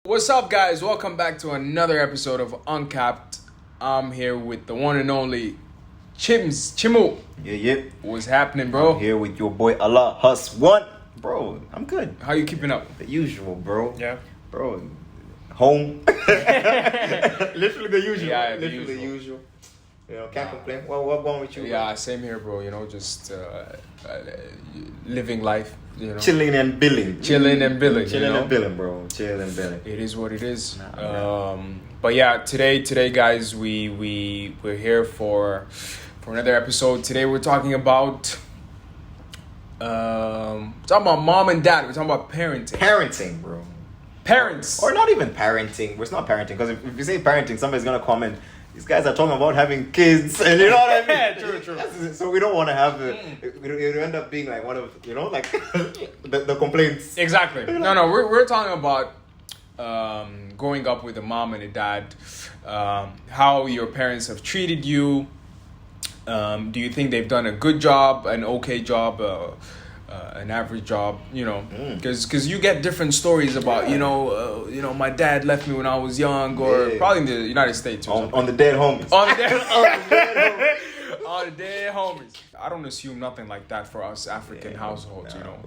What's up, guys? Welcome back to another episode of Uncapped. I'm here with the one and only Chimu. Yeah. What's happening, bro? I'm here with your boy Allah Hus One. Bro, I'm good. How you keeping up? The usual, bro. Yeah. Bro, home. Literally the usual. Yeah, Literally the usual. You know, can't complain. What going with you? Yeah, bro? same here, bro. You know, just living life. You know, Chilling and billing. Chilling and billing, and billing, bro. Chilling and billing. It is what it is. But yeah, today, guys, we're here for another episode. Today, we're talking about mom and dad. We're talking about parenting. Parenting, bro. Parents, or not even parenting. Well, it's not parenting because if you say parenting, somebody's gonna comment. These guys are talking about having kids, and you know what I mean. True. So we don't want to have it end up being like one of like the complaints. Exactly. No. We're talking about growing up with a mom and a dad. How your parents have treated you. Do you think they've done a good job, an okay job, an average job? You know, because you get different stories about my dad left me when I was young, or probably in the United States or on the dead homies. On the dead homies. I don't assume nothing like that for us African households, bro.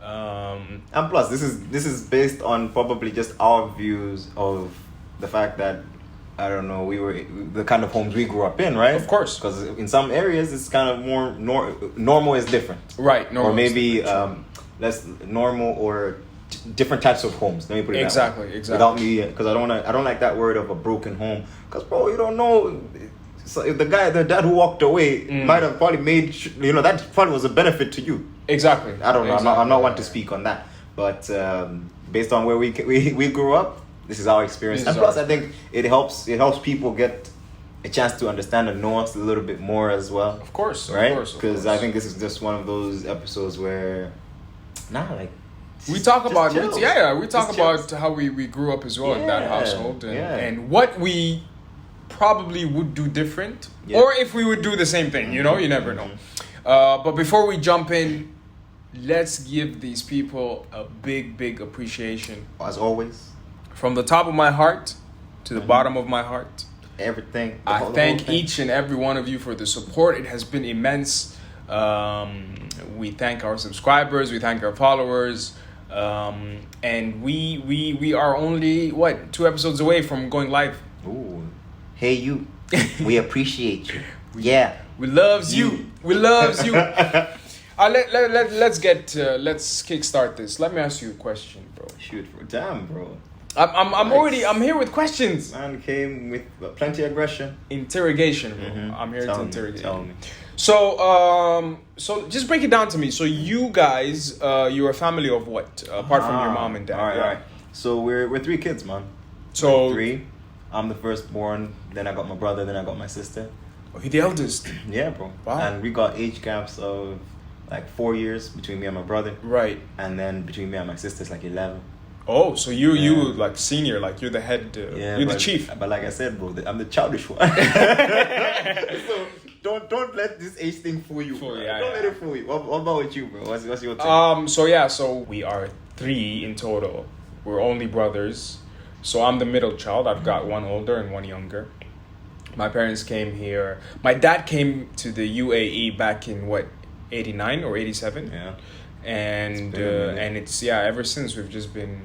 And plus, this is based on probably just our views of the fact that I don't know, we were the kind of homes we grew up in, right? Of course. Because in some areas, it's kind of more normal is different. Right. Or maybe less normal or different types of homes. Let me put it that way. Exactly. Without me, because I don't like that word of a broken home. Because, bro, you don't know. So if the dad who walked away might have probably made, that probably was a benefit to you. Exactly. I don't know. I'm not one to speak on that. But based on where we grew up, this is our experience. And plus, I think it helps people get a chance to understand and know us a little bit more as well. Of course. Right? Because I think this is just one of those episodes where, we talk about chills. how we grew up as well in that household and what we probably would do different or if we would do the same thing. You never know. But before we jump in, let's give these people a big appreciation. As always. From the top of my heart to the bottom of my heart. Everything. I thank each and every one of you for the support. It has been immense. We thank our subscribers. We thank our followers. And we are only, 2 episodes away from going live. Ooh. Hey, you. We appreciate you. Yeah. We loves you. We loves you. Let's kickstart this. Let me ask you a question, bro. Shoot, damn, bro. I'm here with questions. Man came with plenty of aggression. Interrogation, bro. I'm here to interrogate. Tell me. So just break it down to me. So you guys, you're a family of what? Apart from your mom and dad. All right. So we're 3 kids, man. So we're 3. I'm the firstborn. Then I got my brother. Then I got my sister. Oh, you're the eldest. Yeah, bro. Wow. And we got age gaps of like 4 years between me and my brother. Right. And then between me and my sister, it's like 11. Oh, so you like senior, like you're the head, you're the chief. But like I said, bro, I'm the childish one. So don't let this age thing fool you. Don't let it fool you. What about with you, bro? What's your take? So we are 3 in total. We're only brothers. So I'm the middle child. I've got one older and one younger. My parents came here. My dad came to the UAE back in 89 or 87? Yeah. And it's ever since we've just been,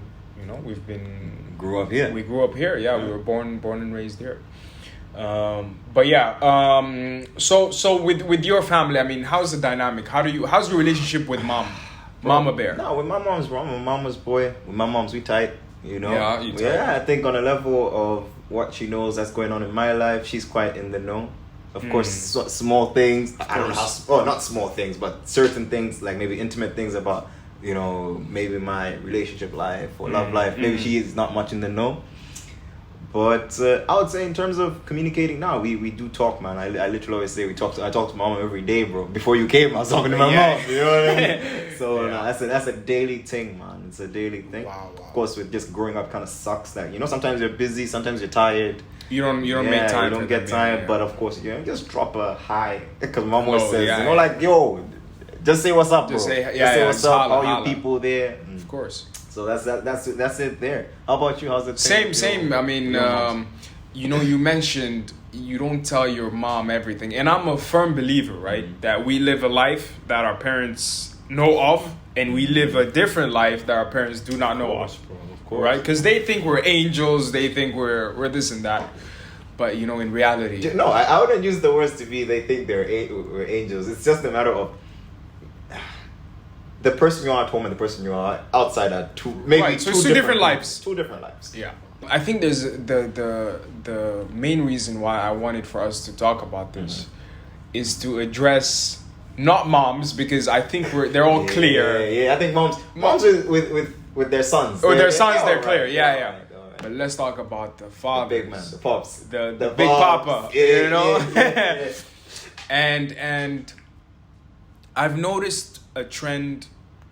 grew up here. We grew up here. Yeah. We were born and raised here. So with your family, I mean, how's the dynamic? How's your relationship with Mama Bear? No, with my mom's bro. I'm a mama's boy. With my mom's, we tight. Yeah, you tight. Yeah, I think on a level of what she knows that's going on in my life, she's quite in the know. Of course, small things. I don't know not small things, but certain things, like maybe intimate things about, maybe my relationship life or love life. Maybe she is not much in the know. But I would say in terms of communicating now, we do talk, man. I literally always say I talk to mama every day, bro. Before you came, I was talking to my mom. You know what I mean? So that's a daily thing, man. It's a daily thing. Wow. Of course, with just growing up kind of sucks that, sometimes you're busy, sometimes you're tired. You don't make time. You don't get time, but of course, just drop a hi. Because mom always says, like, yo, Just say what's up, bro. Just say, Just say what's up. holla, All holla. you people there. Of course. So that's it there. How about you? How's it? Same. I mean, you mentioned you don't tell your mom everything, and I'm a firm believer, right, that we live a life that our parents know of, and we live a different life that our parents do not know of. Of course. Right? Because they think we're angels, they think we're this and that, but in reality, No, I wouldn't use the words to be. They think we're angels. It's just a matter of the person you are at home and the person you are outside are two different lives. Two different lives. Yeah. I think there's the main reason why I wanted for us to talk about this is to address not moms, because I think they're all clear. Yeah. I think moms with their sons. Or their sons, they're clear. Right. Yeah. Right. But let's talk about the fathers. The big man, the pops. The big papa. Yeah. And I've noticed a trend,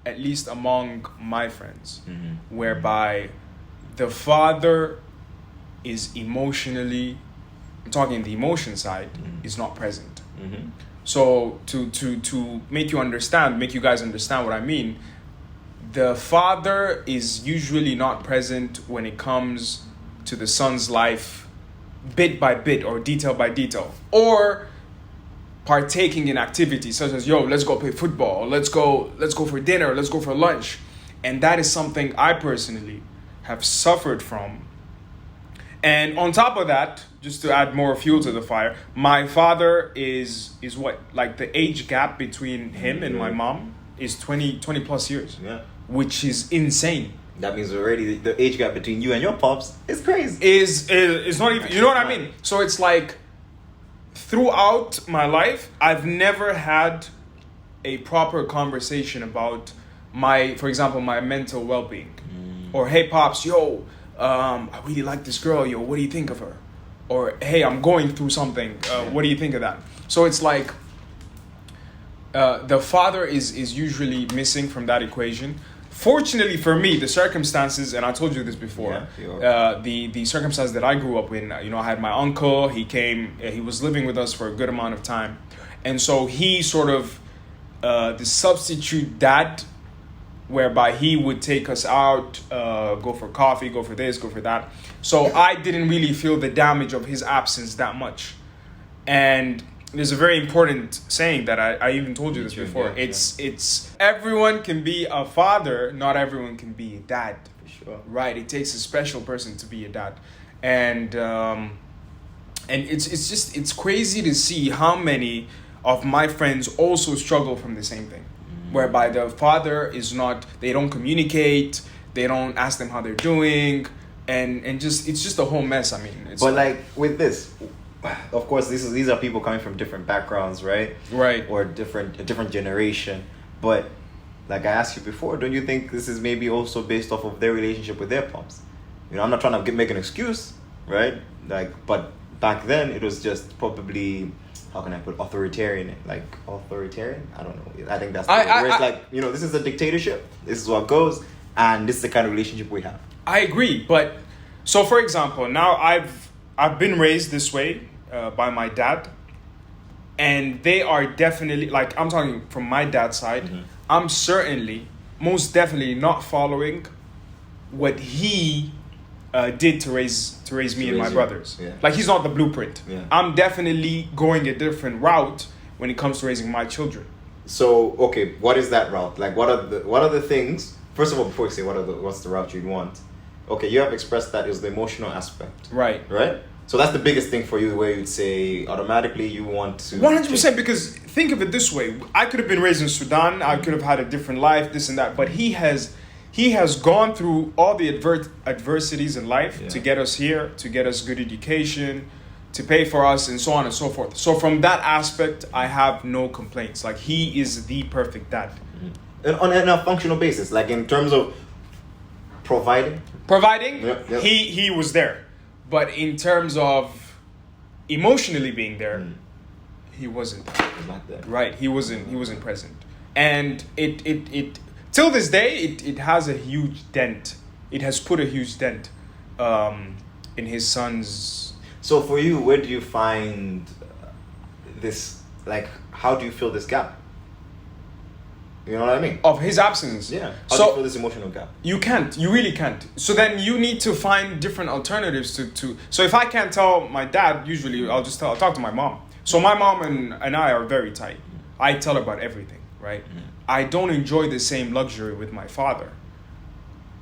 at least among my friends, whereby the father is emotionally, I'm talking the emotion side, is not present. So to make you guys understand what I mean, the father is usually not present when it comes to the son's life bit by bit or detail by detail, or partaking in activities such as, let's go play football, let's go for dinner, let's go for lunch. And that is something I personally have suffered from. And on top of that, just to add more fuel to the fire, my father is what, like the age gap between him and my mom is 20 plus years. Yeah. Which is insane. That means already the age gap between you and your pops is crazy. Is not even, you know what I mean? So it's like, throughout my life, I've never had a proper conversation about for example, my mental well-being. Or, hey, pops, I really like this girl, what do you think of her? Or, hey, I'm going through something, what do you think of that? So it's like, the father is usually missing from that equation. Fortunately for me, the circumstances, and I told you this before, the circumstances that I grew up in, I had my uncle, he was living with us for a good amount of time. And so he sort of, the substitute dad, whereby he would take us out, go for coffee, go for this, go for that. So I didn't really feel the damage of his absence that much. And there's a very important saying that I even told you this before. It's everyone can be a father, not everyone can be a dad. Sure. Right? It takes a special person to be a dad, and it's crazy to see how many of my friends also struggle from the same thing, whereby the father is not. They don't communicate. They don't ask them how they're doing, and it's just a whole mess. I mean, but like with this. Of course, these are people coming from different backgrounds, right? Right. Or a different generation. But like I asked you before, don't you think this is maybe also based off of their relationship with their pops? I'm not trying to make an excuse, right? But back then it was just probably, how can I put authoritarian? Like authoritarian? I don't know. I think that's where it's like, this is a dictatorship. This is what goes, and this is the kind of relationship we have. I agree, but so for example, now I've been raised this way. By my dad, and they are definitely, like, I'm talking from my dad's side, I'm most definitely not following what he did to raise me and my brothers. Yeah. Like, he's not the blueprint. Yeah. I'm definitely going a different route when it comes to raising my children. So, okay, what is that route? Like, what are the things? First of all, before you say what's the route you'd want, okay, you have expressed that is the emotional aspect. Right. So that's the biggest thing for you, where you'd say automatically you want to... 100%, because think of it this way. I could have been raised in Sudan. I could have had a different life, this and that. But he has gone through all the adversities in life to get us here, to get us good education, to pay for us, and so on and so forth. So from that aspect, I have no complaints. Like, he is the perfect dad. And on a functional basis, like in terms of providing, he was there. But in terms of emotionally being there, he wasn't. Not there. Right, he wasn't present. And it till this day, it has a huge dent. It has put a huge dent in his son's... So for you, where do you find this, like, how do you fill this gap? You know what I mean? Of his absence. Yeah. How do you fill this emotional gap? You can't. You really can't. So then you need to find different alternatives to. So if I can't tell my dad, usually I'll talk to my mom. So my mom and I are very tight. I tell her about everything, right? I don't enjoy the same luxury with my father.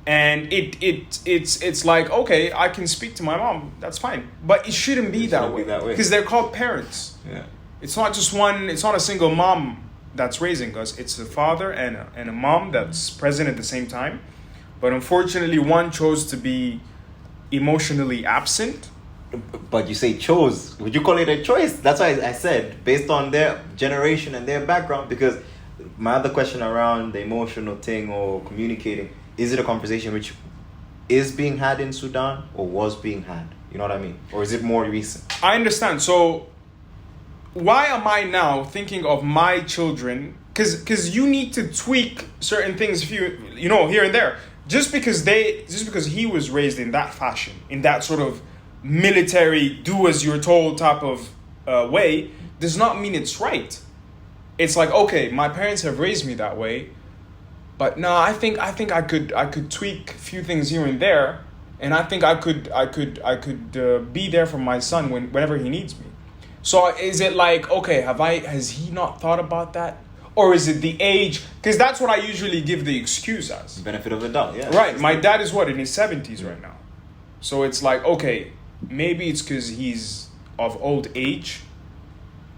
And it's like, okay, I can speak to my mom, that's fine. But it shouldn't be that way. Because they're called parents. Yeah. It's not just it's not a single mom that's raising us. It's a father and a mom that's present at the same time. But unfortunately, one chose to be emotionally absent. But you say chose. Would you call it a choice? That's why I said, based on their generation and their background. Because my other question around the emotional thing or communicating, is it a conversation which is being had in Sudan or was being had? You know what I mean? Or is it more recent? I understand. So why am I now thinking of my children? Because you need to tweak certain things, if you know, here and there. Just because he was raised in that fashion, in that sort of military, do as you're told type of way, does not mean it's right. It's like, okay, my parents have raised me that way, but no, I think I could tweak a few things here and there, and I think I could be there for my son whenever he needs me. So is it like, okay, has he not thought about that? Or is it the age? Because that's what I usually give the excuse as. Benefit of the doubt, yeah. Right. My dad is in his 70s right now. So it's like, okay, maybe it's because he's of old age.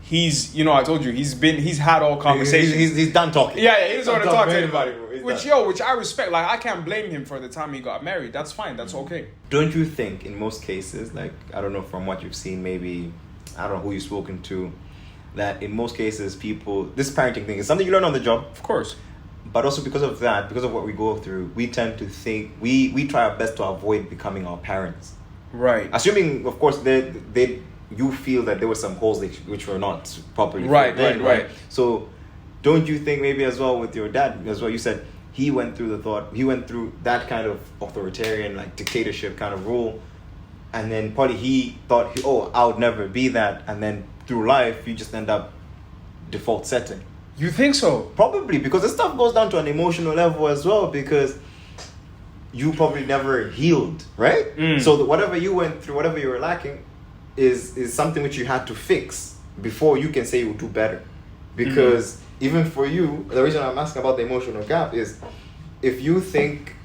He's, I told you, he's had all conversations. He's done talking. Yeah, he doesn't want to talk to anybody. Which I respect. Like, I can't blame him for the time he got married. That's fine. That's okay. Don't you think in most cases, like, I don't know, from what you've seen, maybe, I don't know who you've spoken to, that in most cases this parenting thing is something you learn on the job. Of course. But also because of that, because of what we go through, we tend to think, we try our best to avoid becoming our parents. Right. Assuming, of course, you feel that there were some holes which were not properly right. So don't you think maybe as well with your dad, as well, you said he went through that kind of authoritarian, like dictatorship kind of rule, and then probably he thought, I would never be that, and then through life you just end up default setting. You think so? Probably, because this stuff goes down to an emotional level as well, because you probably never healed, right? So whatever you went through, whatever you were lacking, is something which you had to fix before you can say you will do better. Because even for you, the reason I'm asking about the emotional gap is, if you think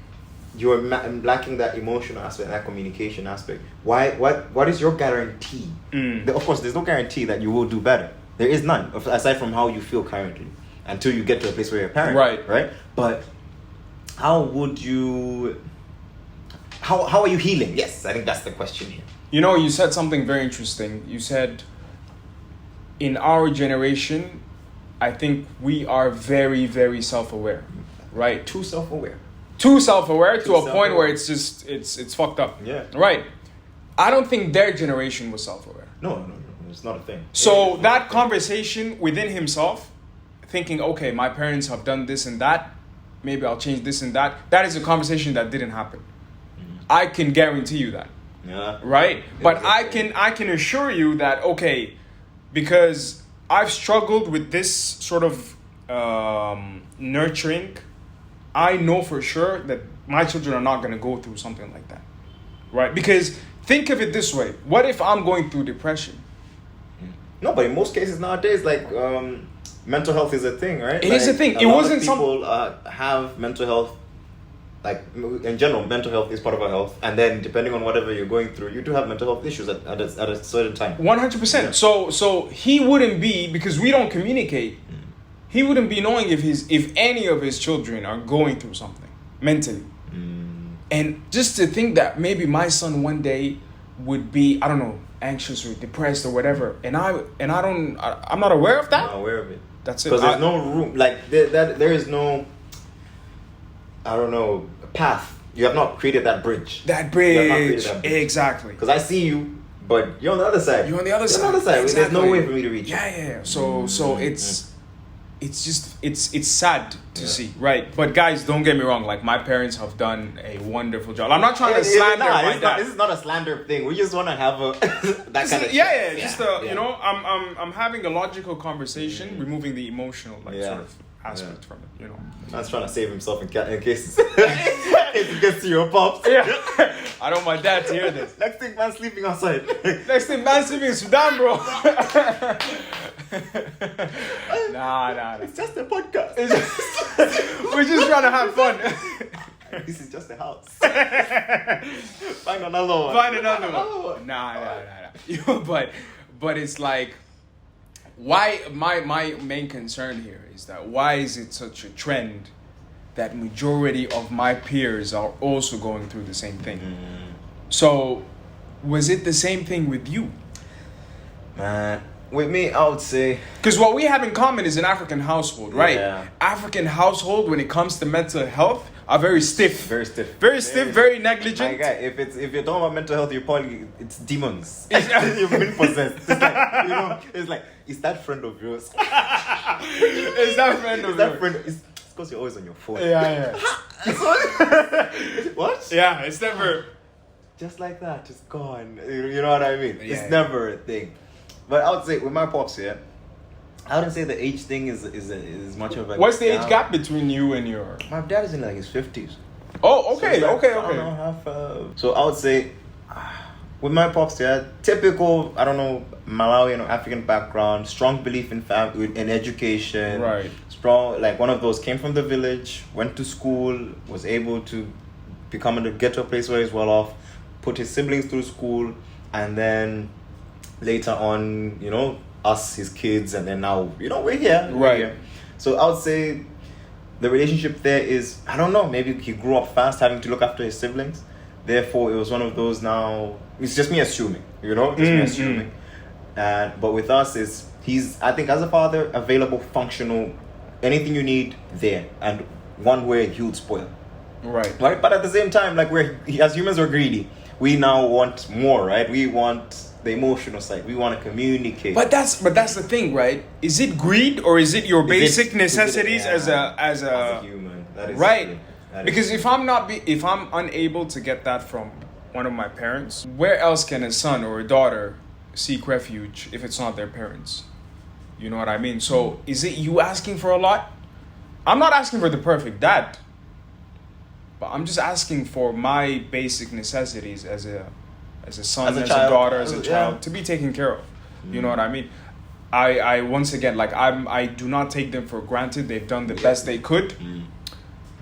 you're lacking that emotional aspect, that communication aspect, what is your guarantee? Of course, there's no guarantee that you will do better. There is none, aside from how you feel currently, until you get to a place where you're a parent. Right? But how would you... How are you healing? Yes, I think that's the question here. You said something very interesting. You said, in our generation, I think we are very, very self-aware, right? Too self-aware to a point where it's just, it's fucked up. Yeah. Right. I don't think their generation was self-aware. No, it's not a thing. So that conversation within himself, thinking, okay, my parents have done this and that, maybe I'll change this and that. That is a conversation that didn't happen. I can guarantee you that. Yeah. Right? But I can assure you that, okay, because I've struggled with this sort of nurturing, I know for sure that my children are not going to go through something like that. Right? Because think of it this way. What if I'm going through depression? No, but in most cases nowadays, like, mental health is a thing, right? It is a thing. It wasn't people have mental health. Like, in general, mental health is part of our health, and then depending on whatever you're going through, you do have mental health issues at a certain time. 100%. Yeah. So he wouldn't be, because we don't communicate. He wouldn't be knowing if any of his children are going through something mentally. And just to think that maybe my son one day would be, I don't know, anxious or depressed or whatever, and I'm not aware of that. I'm not aware of it. That's it. Because there's no room, like there is no, I don't know, path. You have not created that bridge. Exactly. Because I see you, but you're on the other side. You're on the other side. Exactly. There's no way for me to reach you. Yeah. So it's just it's sad to see, right? But guys, don't get me wrong. Like, my parents have done a wonderful job. I'm not trying to slander my dad. This is not a slander thing. We just want to have that kind of I'm having a logical conversation, removing the emotional, sort of aspect from it, you know. Man's trying to save himself in case it gets to your pops. Yeah. I don't want my dad to hear this. Next thing, man sleeping outside. Next thing, man sleeping in Sudan, bro. Nah. It's just a podcast. We're just trying to have fun. This is just a house. Find another one. Nah. But it's like, why? My main concern here is that why is it such a trend that majority of my peers are also going through the same thing? So, was it the same thing with you? Man, with me, I would say... Because what we have in common is an African household, right? Yeah. African household, when it comes to mental health, are very stiff. Very stiff. Very negligent. My guy, if you're talking about mental health, it's demons. You've been possessed. It's like, you know, it's like, is that friend of yours? Is that friend of yours? It's because you're always on your phone. Yeah. What? Yeah, it's never... Just like that, it's gone. You know what I mean? Yeah. It's never a thing. But I would say with my pops here, I wouldn't say the age thing is much of a... What's the age gap between you and your... My dad is in like his 50s. Oh, okay, So okay. I don't know, so I would say, with my pops here, typical, I don't know, Malawian or African background, strong belief in education. Right. Strong, like one of those, came from the village, went to school, was able to get to a place where he's well off, put his siblings through school, and then later on, you know, us, his kids, and then now, you know, we're here. Right. So I would say the relationship there is, I don't know, maybe he grew up fast having to look after his siblings. Therefore, it was one of those now, it's just me assuming, you know, me assuming. But with us, he's, I think as a father, available, functional, anything you need, there. And one way he would spoil. Right. But at the same time, like as humans, we're greedy. We now want more, right? We want the emotional side. We want to communicate. But that's the thing, right? Is it greed or is it your basic necessities as a human? That is right? True. Because if I'm unable to get that from one of my parents, where else can a son or a daughter seek refuge if it's not their parents? You know what I mean? So is it you asking for a lot? I'm not asking for the perfect dad, but I'm just asking for my basic necessities as a son, as a daughter, as a child, to be taken care of. You know what I mean? I once again, like, I do not take them for granted. They've done the best they could.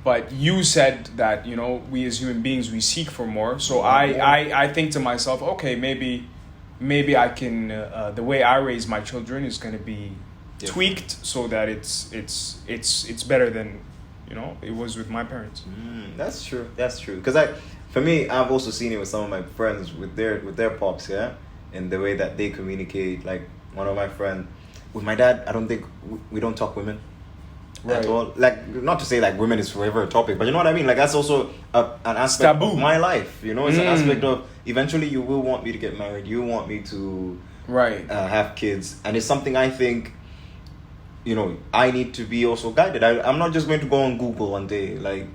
But you said that, you know, we as human beings, we seek for more. So I think to myself, okay, maybe I can, the way I raise my children is going to be tweaked so that it's better than, you know, it was with my parents. That's true. Because for me, I've also seen it with some of my friends with their pops, yeah, and the way that they communicate. Like one of my friends, with my dad, I don't think we don't talk women at all. Like, not to say like women is forever a topic, but you know what I mean. Like that's also an aspect of my life. You know, it's an aspect of eventually you will want me to get married. You want me to have kids, and it's something I think, you know, I need to be also guided. I'm not just going to go on Google one day, like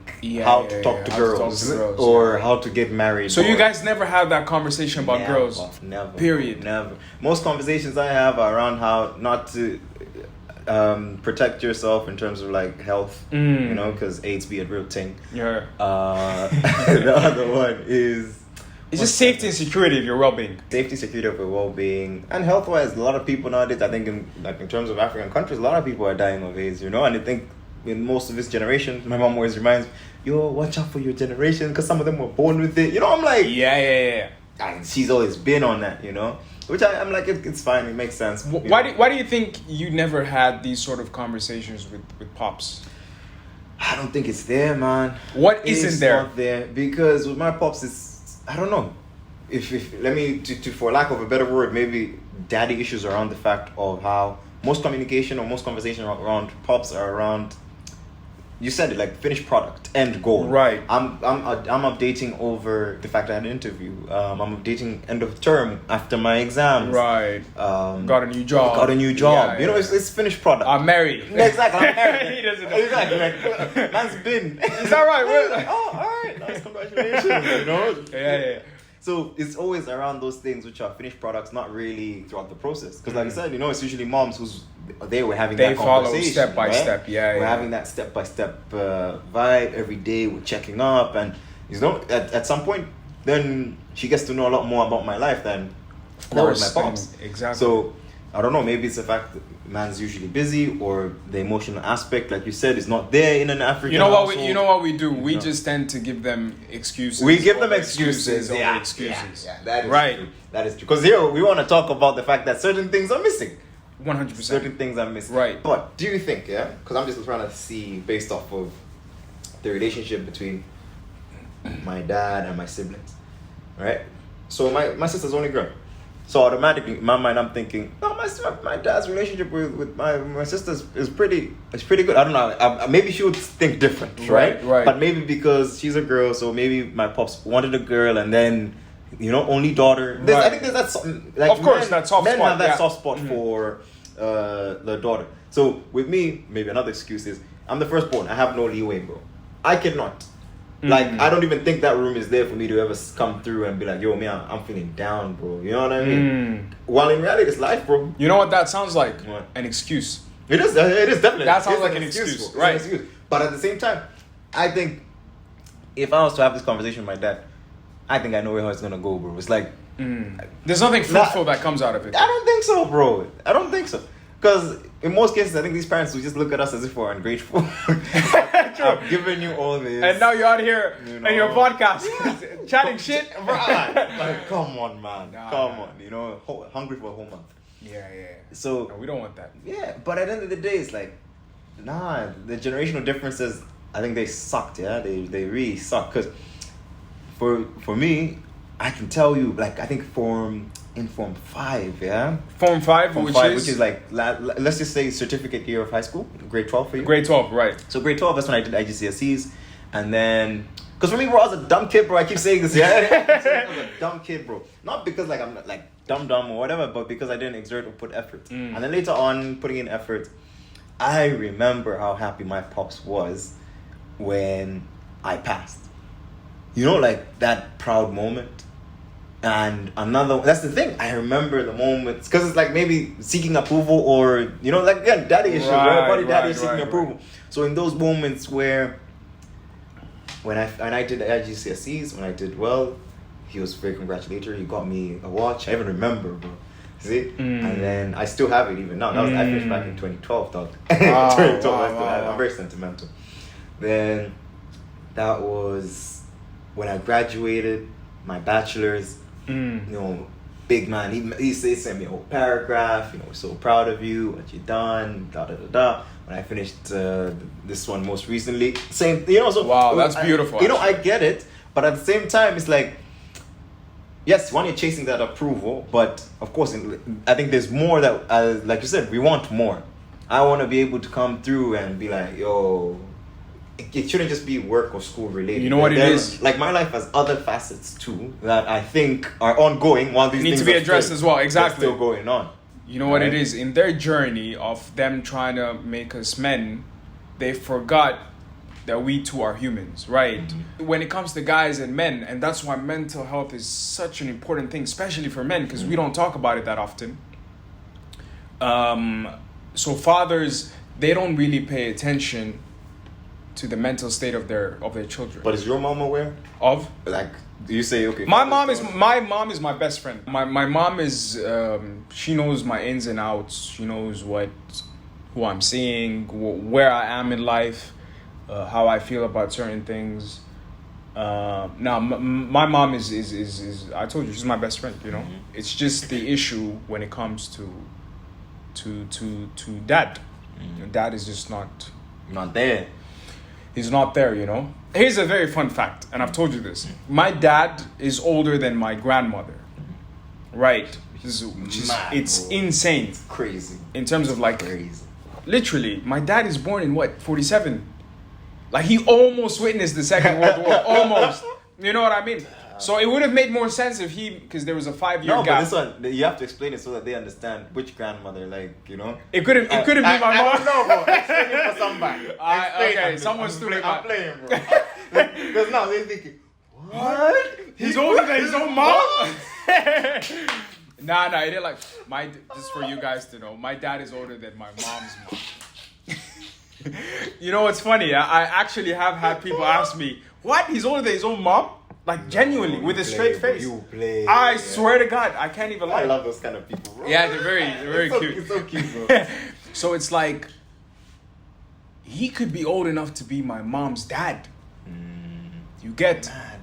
how to talk to girls or how to get married. So you guys never have that conversation about girls? Never. Period. Never. Most conversations I have are around how not to protect yourself in terms of like health, you know, because AIDS be a real thing. Yeah. The other one is... It's just safety and security of your well-being. Safety, security of your well-being. And health-wise, a lot of people nowadays, I think in terms of African countries, a lot of people are dying of AIDS, you know? And I think in most of this generation, my mom always reminds me, yo, watch out for your generation, because some of them were born with it. You know, I'm like... Yeah. And she's always been on that, you know? Which I'm like, it's fine, it makes sense. Why do you think you never had these sort of conversations with pops? I don't think it's there, man. What isn't there? It's not there. Because with my pops, it's... I don't know. If let me to for lack of a better word, maybe daddy issues around the fact of how most communication or most conversation around pops are around. You said it, like finished product, end goal. Right. I'm updating over the fact I had an interview. I'm updating end of term after my exams. Right. Got a new job. Yeah, you know, it's finished product. I'm married. Exactly. I'm married. He doesn't know. Exactly. Like, man's been. Is that right? Like, oh, all right. Nice, congratulations. You know. Yeah. So it's always around those things which are finished products, not really throughout the process. Because like I said, you know, it's usually moms who's they were having They that follow conversation. step by right? step. Yeah, We're yeah. having that step by step vibe every day. We're checking up, and at some point, then she gets to know a lot more about my life than that was my pops. Exactly. So I don't know. Maybe it's the fact that man's usually busy, or the emotional aspect, like you said, is not there in an African. You know what? household. You know what we do? We just tend to give them excuses. We give them over excuses. over Yeah, excuses. yeah, that is right. true. That is true. Because here we want to talk about the fact that certain things are missing. 100%. Certain things are missing. Right. But do you think, because I'm just trying to see based off of the relationship between my dad and my siblings, right? So my sister's only girl. So automatically, in my mind, I'm thinking, no, my dad's relationship with my sister is pretty good. I don't know. Maybe she would think different, right? Right. But maybe because she's a girl, so maybe my pops wanted a girl, and then, only daughter. I think there's that something. Like, of course, that soft men spot. have that soft spot for the daughter. So with me, maybe another excuse is I'm the firstborn. I have no leeway, bro. I cannot. Like, I don't even think that room is there for me to ever come through and be like, yo, man, I'm feeling down, bro. You know what I mean? While in reality, it's life, bro. You know what that sounds like? What? An excuse. It is definitely. That sounds It's like an excuse, bro. right? It's an excuse. But at the same time, I think if I was to have this conversation with my dad, I think I know where it's going to go, bro. It's like... There's nothing fruitful that comes out of it. I don't think so, bro. I don't think so. Because in most cases, I think these parents will just look at us as if we're ungrateful. I've given you all this. And now you're out here in your podcast chatting shit. Like, come on, man. Nah, come nah. on. Hungry for a whole month. Yeah. So, No, we don't want that. yeah. But at the end of the day, it's like, nah, the generational differences, I think they sucked, yeah? They really suck. Because for me, I can tell you, like, I think in Form 5, yeah? Form 5, Form 5, which is like, let's just say certificate year of high school, grade 12 for you. Grade 12, right. So grade 12, that's when I did IGCSEs. And then, because for me, bro, I was a dumb kid, bro. I keep saying this, yeah? I was a dumb kid, bro. Not because, like, I'm not, like, dumb or whatever, but because I didn't exert or put effort. And then later on, putting in effort, I remember how happy my pops was when I passed. Like, that proud moment. And that's the thing, I remember the moments, because it's like maybe seeking approval, or like, again, daddy issues, everybody daddy is seeking approval. So in those moments where when I did the IGCSEs, when I did well, he was very congratulatory. He got me a watch. I even remember, bro. See? And then I still have it even now. I finished back in 2012, dog. 2012, I'm very sentimental. Then that was when I graduated my bachelor's. Big man, he sent me a whole paragraph, we're so proud of you, what you done, when I finished this one most recently, same, so wow, that's beautiful. I get it, but at the same time, it's like, yes, when you're chasing that approval, but of course, I think there's more that, like you said, we want more. I want to be able to come through and be like, yo, it shouldn't just be work or school related. You know what it is? Like, my life has other facets too that I think are ongoing while these need things to be are addressed as well. Exactly. Still going on. You know what it is? In their journey of them trying to make us men, they forgot that we too are humans, right? When it comes to guys and men, and that's why mental health is such an important thing, especially for men, because we don't talk about it that often. So fathers, they don't really pay attention to the mental state of their children. But is your mom aware? Of? Like, do you say, okay? My mom is my best friend. My mom is she knows my ins and outs. She knows who I'm seeing, where I am in life, how I feel about certain things. Now my mom is I told you, she's my best friend. It's just the issue when it comes to dad. Dad is just not there. He's not there, Here's a very fun fact, and I've told you this. My dad is older than my grandmother. Right. It's insane. It's crazy. In terms of, like, crazy. Literally, my dad is born in 47? Like, he almost witnessed the Second World War. Almost. You know what I mean? So it would have made more sense if because there was a 5-year gap. No, but this one, you have to explain it so that they understand which grandmother, like, It couldn't be my mom. I don't know, bro. Explain it for somebody. Okay, someone's stupid. I'm playing, bro. Because now they're thinking, what? He's older than his own mom? Nah, it didn't like just for you guys to know, my dad is older than my mom's mom. You know what's funny? I actually have had people ask me, what? He's older than his own mom? Like genuinely, with a straight face. You play. I swear to God, I can't even lie. I love those kind of people, bro. Yeah, they're very cute. It's so cute, bro. So it's like, he could be old enough to be my mom's dad. You get? Mad.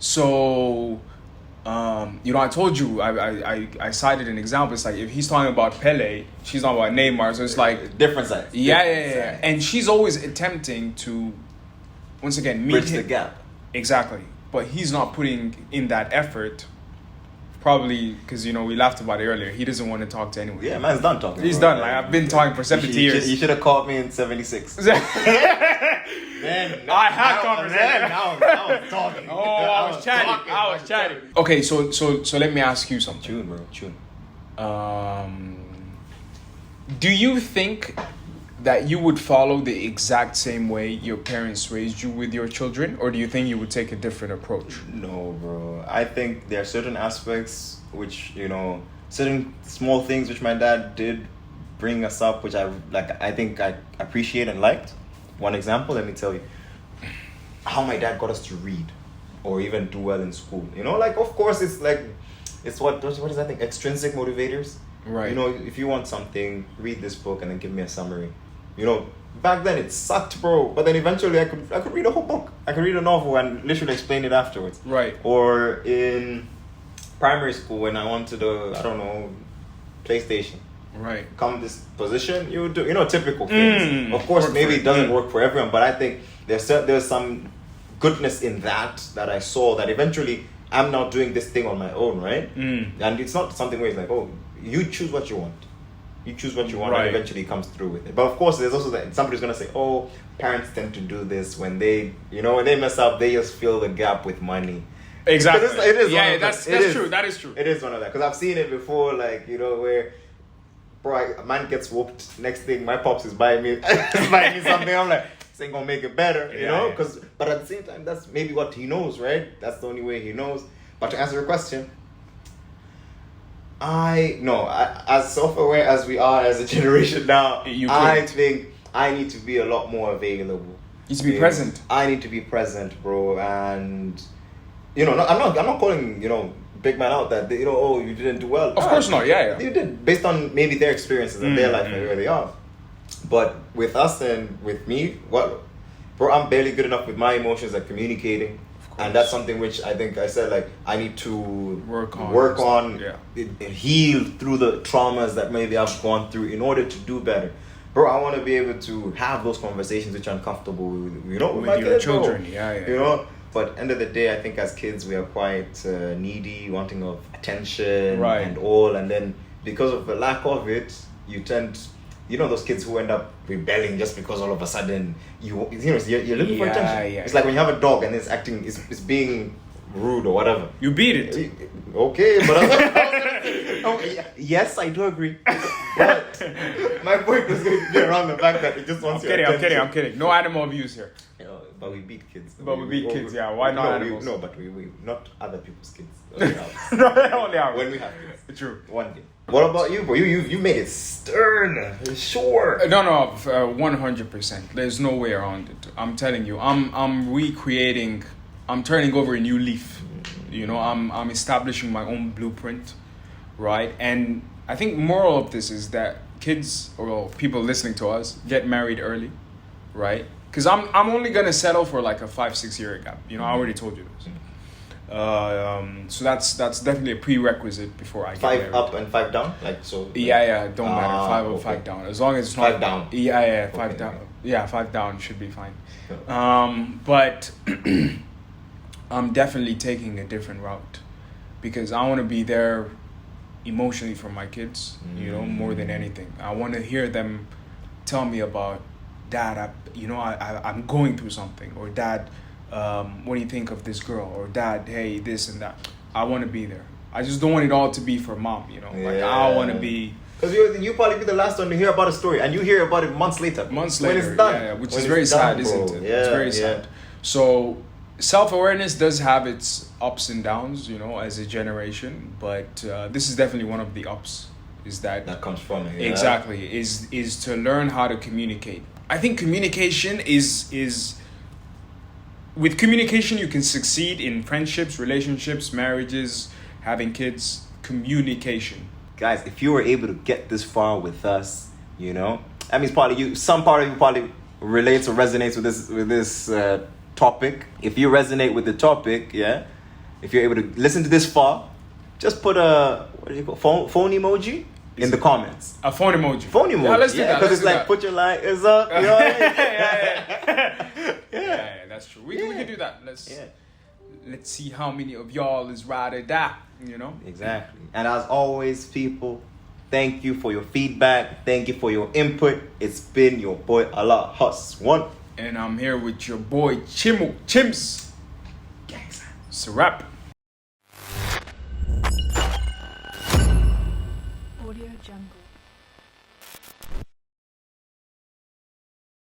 So, you know, I told you, I cited an example. It's like, if he's talking about Pele, she's talking about Neymar. So it's like... Different sides. Yeah. And she's always attempting to, once again, meet bridge him. the gap. Exactly. But he's not putting in that effort. Probably because, you know, we laughed about it earlier. He doesn't want to talk to anyone. Yeah, man's done talking. He's bro. done. Like, I've been talking for 70 years. You should have called me in 76. Man, Man, I had conversation. Now I'm talking. Oh, I was chatting. Okay, so let me ask you something. Tune, bro. Tune. Do you think that you would follow the exact same way your parents raised you with your children, or do you think you would take a different approach? No, bro. I think there are certain aspects which, you know, certain small things which my dad did bring us up, which I think I appreciate and liked. One example, let me tell you, how my dad got us to read or even do well in school. You know, like, of course, it's what is that thing? Extrinsic motivators. Right. You know, if you want something, read this book and then give me a summary. You know, back then it sucked, bro. But then eventually I could read a whole book. I could read a novel and literally explain it afterwards. Right. Or in primary school when I wanted PlayStation. Right. Come this position, you do, you know, typical things. Of course, maybe it doesn't work for everyone, but I think there's some goodness in that I saw that eventually I'm now doing this thing on my own, right? And it's not something where it's like, oh, you choose what you want. You choose what you want, right. And eventually comes through with it. But of course, there's also that somebody's gonna say, "Oh, parents tend to do this when they mess up. They just fill the gap with money." Exactly. It is. Yeah, that's true. That is true. It is one of that because I've seen it before. Like, you know, where a man gets whooped. Next thing, my pops is buying me something. I'm like, this ain't gonna make it better, you know? But at the same time, that's maybe what he knows, right? That's the only way he knows. But to answer your question, as self-aware as we are as a generation now, I think I need to be a lot more available. You need to be present. I need to be present, bro. And you know, I'm not calling, you know, big man out that, you know, oh, you didn't do well. Of course not. Yeah. You did based on maybe their experiences and their life and where they are. But with us and with me, bro, I'm barely good enough with my emotions at communicating. And that's something which I think I said, like, I need to work on heal through the traumas that maybe I've gone through in order to do better. Bro, I want to be able to have those conversations which are uncomfortable with, you know, with my your kids, children. bro. Yeah. You know, but end of the day, I think as kids we are quite needy, wanting of attention and all. And then because of the lack of it, you tend... You know those kids who end up rebelling just because all of a sudden you're looking for attention. Yeah. It's like when you have a dog and it's being rude or whatever. You beat it. Okay, but yes, I do agree. But my point was going to be around the fact that it just wants your attention. I'm kidding. No animal abuse here. You know, but we beat kids. We beat kids, yeah. Why not animals? But we not other people's kids. Only ours. When we have kids. True. One day. What about you, bro? You made it stern, sure. No, 100%. There's no way around it. I'm telling you, I'm recreating. I'm turning over a new leaf. You know, I'm establishing my own blueprint, right? And I think moral of this is that kids or people listening to us get married early, right? Because I'm only gonna settle for like a 5-6 year gap. You know, I already told you this. So that's definitely a prerequisite before I get married. 5 up and 5 down, like so. Yeah, don't matter. 5 up, 5 down, as long as it's not 5 down. Yeah, 5 down. Yeah, 5 down should be fine. But I'm definitely taking a different route because I want to be there emotionally for my kids. You know, more than anything, I want to hear them tell me about, Dad, I'm going through something, or Dad, what do you think of this girl? Or Dad, hey, this and that. I want to be there. I just don't want it all to be for Mom, you know. Like, I want to be... Because you probably be the last one to hear about a story, and you hear about it months later. When it's done. Yeah, which is very sad, isn't it? Yeah, it's very sad. So self-awareness does have its ups and downs, as a generation, but this is definitely one of the ups, is that comes from it. Yeah. Exactly, is to learn how to communicate. I think communication is with communication you can succeed in friendships, relationships, marriages, having kids. Communication. Guys, if you were able to get this far with us, that means some part of you probably relates or resonates with this topic. If you resonate with the topic, yeah, if you're able to listen to this far, just put a phone emoji in the comments. A phone emoji. Yeah, let's do that. Because it's like put your light is up. You know what I mean? Yeah, that's true. We can do that. Let's see how many of y'all is ride or die. Exactly. And as always, people, thank you for your feedback. Thank you for your input. It's been your boy Allah Hus One. And I'm here with your boy Chims. Gangsta. It's a wrap. Audio Jungle.